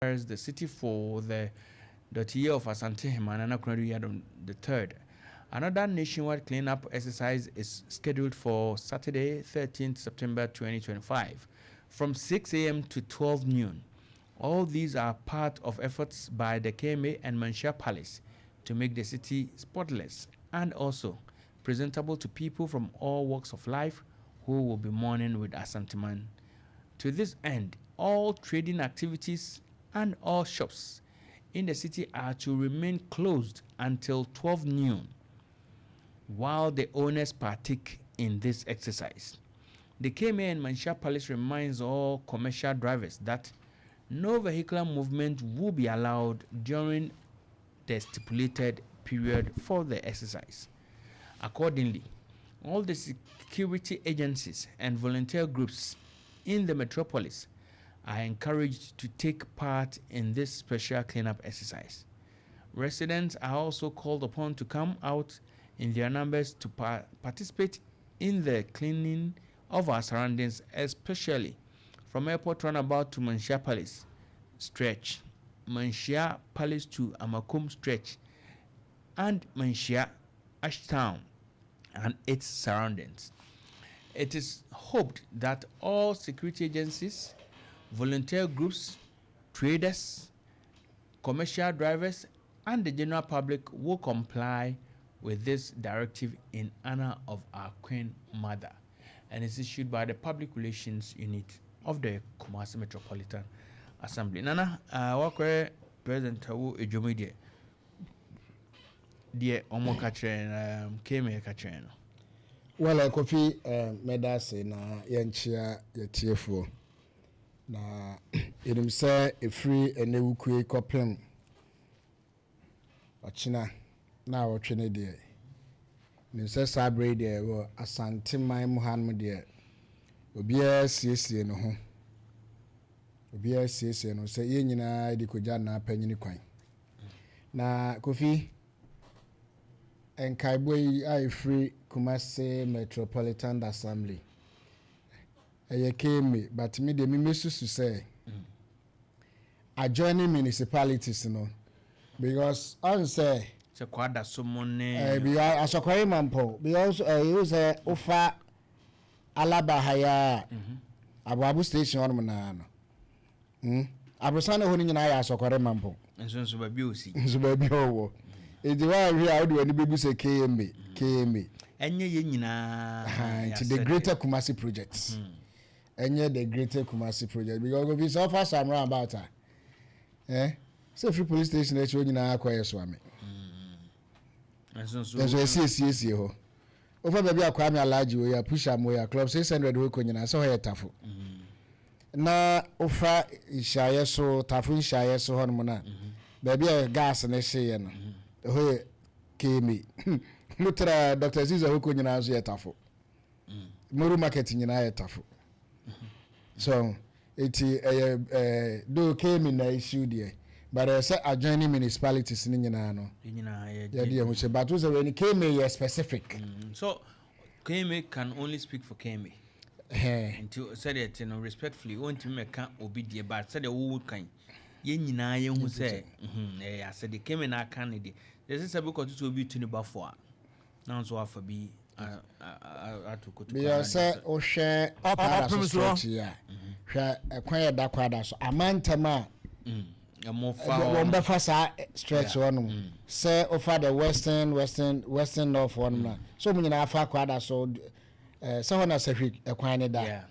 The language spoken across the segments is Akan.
the city for the year of Asantehemaa and Anakronadu on the 3rd. Another nationwide cleanup exercise is scheduled for Saturday, 13th September 2025, from 6 a.m. to 12 noon. All these are part of efforts by the KMA and Manshia Palace to make the city spotless and also presentable to people from all walks of life who will be mourning with Asantehemaa. To this end, all trading activities and all shops in the city are to remain closed until 12 noon while the owners partake in this exercise. The KMA and Manshia Palace reminds all commercial drivers that no vehicular movement will be allowed during the stipulated period for the exercise. Accordingly, all the security agencies and volunteer groups in the metropolis are encouraged to take part in this special cleanup exercise. Residents are also called upon to come out in their numbers to participate in the cleaning of our surroundings, especially from airport runabout to Manshia Palace stretch, Manshia Palace to Amakum stretch, and Manshia Ashtown and its surroundings. It is hoped that all security agencies, volunteer groups, traders, commercial drivers, and the general public will comply with this directive in honor of our Queen Mother, and is issued by the Public Relations Unit of the Kumasi Metropolitan Assembly. Nana, wakwe President Tawu Ejomide, dear Omo Kachren, KMA Kachren. Well, I coffee medase na yenchia yetiefo na enim say a free and new kwe kopem ochina na wotwene de ne say sabre de wo Asantehemaa muhan de obia siesie no ho obia siesie no say ye nyina de koja na panyini kwan na kofi enkaibwe ai free Kumasi Metropolitan Assembly. I came, but me de me mesusu say adjoining municipalities, you know, because I say so kwada someone because asokwari mampo because you say ofa alaba haya abu station on na abusana ho nyina ya asokwari mampo nso babi osi nso babi owo edi wa wi a do ani bebu say KMA enye ye nyina to the greater Kumasi projects enye the greater Kumasi project because if so far some round about so free police station e cho nyina akwa so ame so see ho over baby akwa me alaji we ya push am we ya club 600 we ko nyina so ho yetafo na ofa ishaye so tafo ishaye so hono na baby gas na hye no ho KMA Mutra Dr. Ziza huko nyina azu yetafo. Muru market nyina yetafo. So eti do KMA na issue there. But say adjoining municipalities ni nyina no. Nyina ya dey ho se but so when KMA is specific. So KMA can only speak for KMA. Until said it, you know, respectfully want to make obi die but said the whole kind. Ye nyina ye hu say I said the KMA na kan dey. There is a book to obi tuni bafo. Now so afa bi atukutu because o share Opemsuo ya hwa ekwan ya da kwada so amantama mo fa sa stretch one say over the western north one na so mun na afa kwada so say hona sahwi ekwan ne da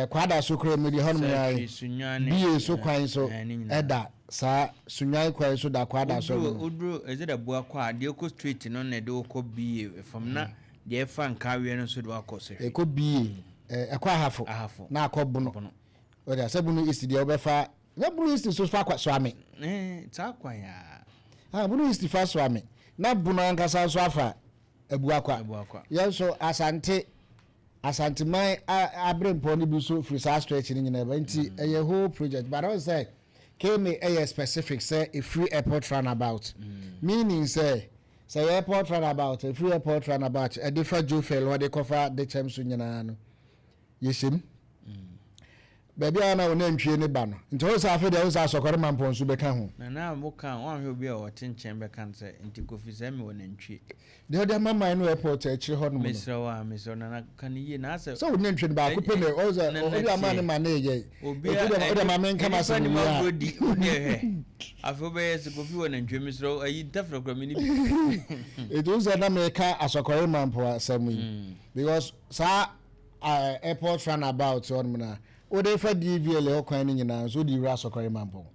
kwada so kro mu di hono ya bi so kwan so eda sa sunyan kwan so da kwada so odro ezeda bua kwa de ko street no na de ko bi from na de fa nka we no so de akọ se e ko bi ekwa ahafo na akọ no o da sabunu east de obefa na bunu east so fa kwa so ame ta kwa ya bunu east fa so ame na bunu ankasa so afa ebu akwa ya so Asantehemaa abrempo ni bi so free stretch ni nyina ba nti eye whole project but I say KMA a specific say a free airport runabout meaning say airport runabout a free airport runabout a different Joe fail what they cover the terms nyina no yeshim baby ana wona ntwie ne ba no nti wo sa afi de wo sa asokore mampo nso beka ho na mo kan wan hwe obi a o tenchen be kan se nti kofi se me wona ntwie de mama no airport a chire ho no mesro na kan yi na se so wona ntwie ba ko pe ne o za obi ama ne ma na ye obi de mama nka ma se ni ya odi he afo be se kofi wona ntwie mesro ayi tafro kro me ni it was na me ka asokore mampo asam yi because sa airport runabout on na o dey for DVL o kwan ni nyina so di ra sokore mampo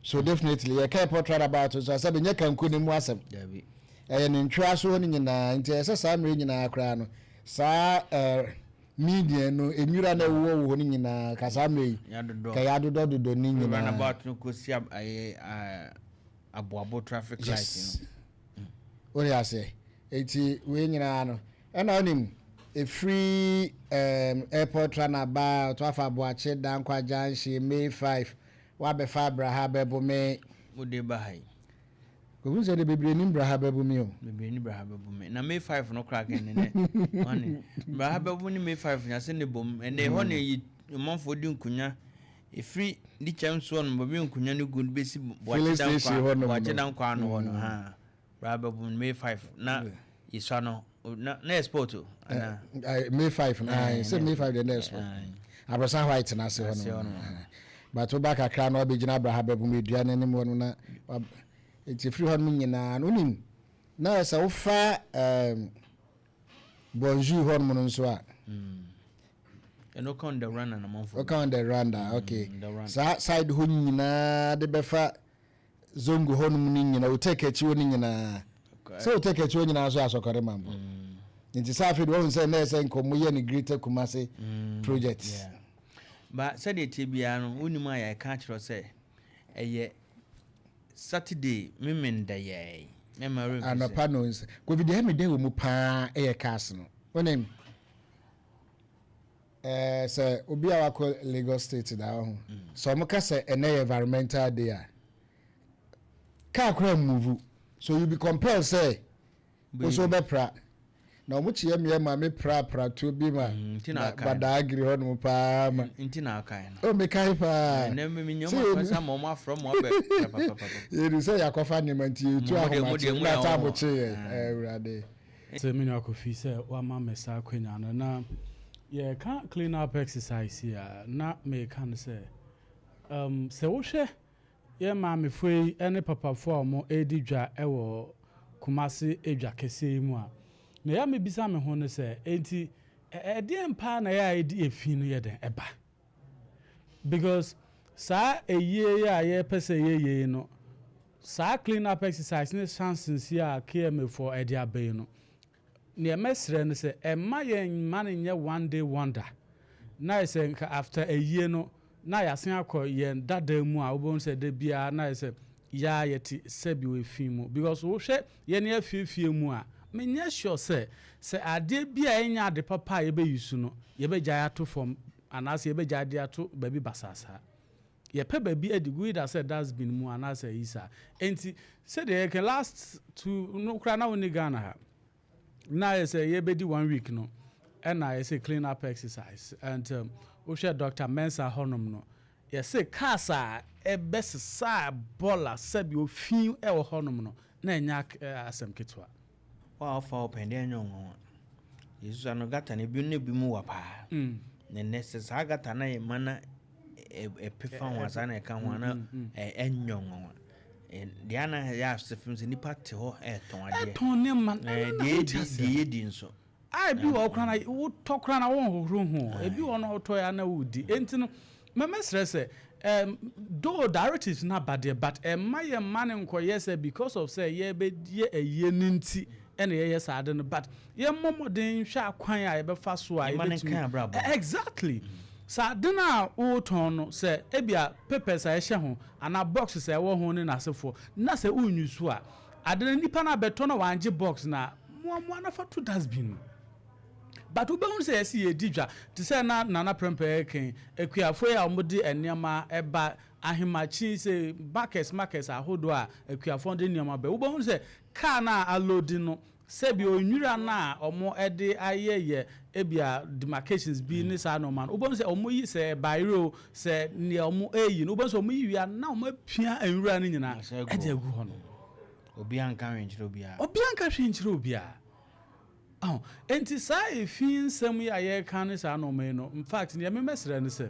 so definitely ya airport runabout so say be nyaka nko ni mu asem dabi ni ntwa so ni nyina nti ese sa mre nyina akra no sa media no enwura na wo ni nyina ka sa mre ka ya dodo ni nyina runabout no ko si aboabo traffic light no o ya say eti we nyina no na onim a free airport runabout to afa boache dankwa janshi May 5 wa be fa braha bebo me ode bahai ko se de bebre ni braha bebo me o bebre ni braha bebo me na May 5 no crack ne one braha bebo ni May 5 nya se ne bom ene ho ne yi monfo di nkunya e free di chamso no bobi nkunya ne gun besi boache dankwa no ho no ha braha bebo May 5 na iswa no na export May 5 na say May 5 the next one abrosa white na say hono but back akra na obegina abraha babu medua na nim wono na enti free hono nyina no nim na say wo fa bonjour hono mo nso a eno con the run na monfo o con the run okay sa side ho nyina de befa zongo hono mo nyina o take achi woni nyina so take achi woni nyina so asokore mambo nti safi do won say na say nkomo ye ni greater Kumasi project ba said the tibia no unima ya ka kiro say eye Saturday memenda ye memory anapa no ko bi de me de wo mu pa eye cast no wonem say obi a wako Lagos State da ho so mo ka say environmental day a ka kra move so you be compelled say so be pra na omuchi yemye ma me pra to bi ma bada agri ho no pa ma ntina akai no o me kai pa na me nyoma kwasa mo ma from mo be papa you say yakofa nimanti tu ahoma na ta mo che urade se me no akofi say wa ma mesa kwanya no na ye can clean up exercise here na me can say se wo hwe ye ma me foi ene papa fo mo edidwa ewo Kumasi edwa kese mu a na ya mebisa me ho ne se enti de empa na ya edi efi no ye den eba because sa eye ya ye pese ye no sa clean up exercise ne chances ya KMA for edi abai no ne mesre ne se emma ye man nye one day wonder na se nka after a year no na ya sen akọ ye dada mu a obon se de bia na se ya yeti sebi we fi mu because wo hwe ye ne afifie mu a menya sure se ade bia enya ade papa ye be yusu no ye be gya ato from anase ye be gya ade ato baby basasa ye pe baby edigu that said that's been mu anase isa enti said ye can last to no kra na woni Ghana ha na ye say ye be di 1 week no and I say clean up exercise and wo share Dr. Mensa honom no ye say kasa e best sa bola sabi o fin e wo honom no na enya asem ketwa wa fa opende nyongo yesu ano gata ne bi mu wa pa ne necessary gata na mana pefa ho asa na ka ho na enyongo dia na ya sefim se nipa te ho ton ade ton ne man de di nso ai bi wo kra na wo tokra na wo hohoro ho e bi wo no to ya na wudi enti no memesre se though directives na bad but my man enkoye say because of say ye be ye ninti ene ye sade no but ye momodin hwa kwan a ye be fa so a exactly sade na wo ton no say ebia papers a ye hye ho ana box say wo ho ne nasefo na say unyusu a ade na nipa na beto na wanje box na mo na fa to dustbin but we don't say see edidwa to say na nana prempe ken ekuafo ya omudi enema eba ahimachi say markets ahodo a ekuafo de nneema be we don't say car na alodi no sebi onwura na omo ede ayeye ebia demarcations bi ni sa no man obon se omo yi se bayro se ne omo eyi no obon se omo yi na omo apia anwura ni nyina ede agu ho no obi anka hwenchiro bia enti sa efin nsem ya ye kan ni sa no me no in fact ne me mesre ne se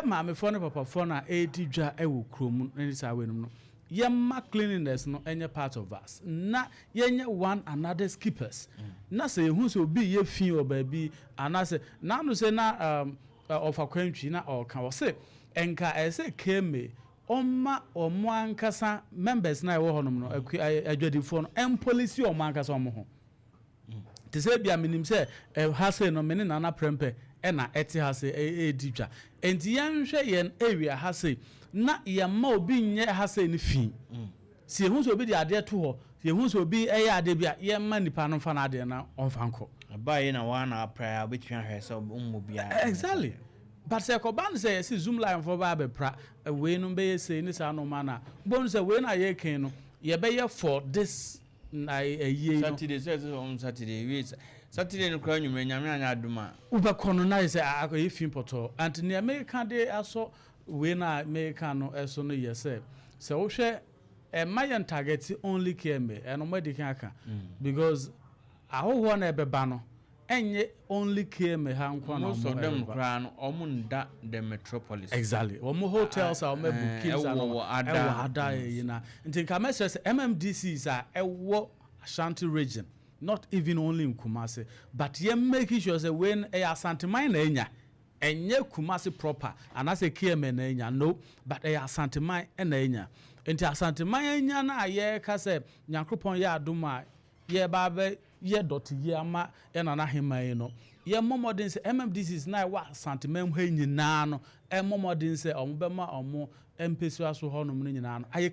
maamefo ne papafo na edi dwa ewo krom ni sa we no yemma cleanliness no enye part of us na yenye one another keepers na say hu so bi ye fin o ba bi anase na no say na of akwantwi na o kan wo say enka ese KMA omma omo ankasa members na wo honom no adwadifo no em policy omo ankasa omo ho te say bia minim say ha say no mene na prempe na eti ha say editwa enti yenhwe yen area ha say na yamma obi nye ha say ni fi si ehun so obi de ade to ho si ehun so obi ade bia yemma nipa no fa na ade na onfanko abaye na wa na prayer between her so ummo bia exactly but say ko ban say si zoom line for ba be pra we no be say ni sa no mana bon say we na ye ken no ye be ye for this na ye no Saturday so on Saturday we Saturday no kra nyumre nyame anya aduma ube kono na say akoye fin poto and ne America dey aso we na America no eso no yese say wo hwe mayan target only KMA and no dey kan aka because ahoho na ebeba no enye only KMA ha nkwa na most of them kra no omunda the metropolis exactly omo hotels are omo bookings are ada yina ntin ka message MMDCs are ewo Ashanti region not even only in Kumasi but ye making sure say when Asantehemaa na enya enye Kumasi proper and as a KMA na enya no but Asantehemaa na enya nti Asantehemaa enya na ye ka say Nyankopon ye adoma ye ba be ye dot ye ama na na hema no ye momodin say MMDCs na wa Asantehemaa ho nyina no momodin say omo be ma omo empesu aso ho no nyina no aye